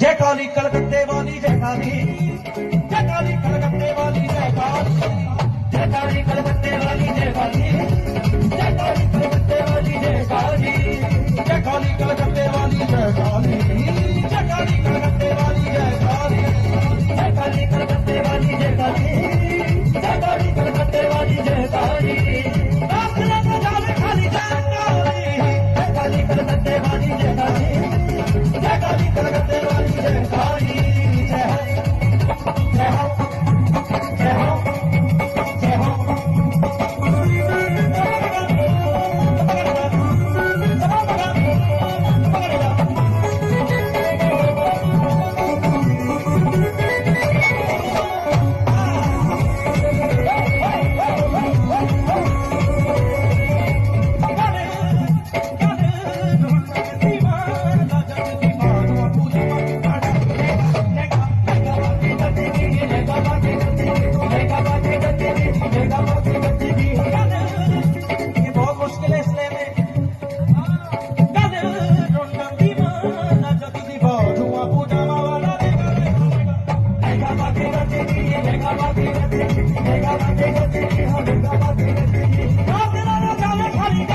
जय काली कलकत्ते वाली जय काली, जय काली कलकत्ते वाली जय काली, जय काली कलकत्ते वाली जय काली, जय काली कलकत्ते वाली जय काली, जय काली कलकत्ते वाली जय काली, जय काली कलकत्ते वाली जय काली, जय काली कलकत्ते वाली जय काली, जय काली कलकत्ते वाली जय काली। रास्ते में जाने खाली जय काली, जय काली कलकत्ते वाली जय काली, जय काली कलकत्ते वाली जय काली। जय हो जय हो जय हो जय हो।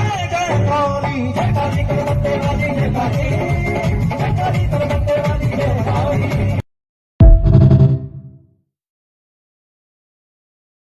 जय काली कलकत्ते वाली जय काली, जय काली कलकत्ते वाली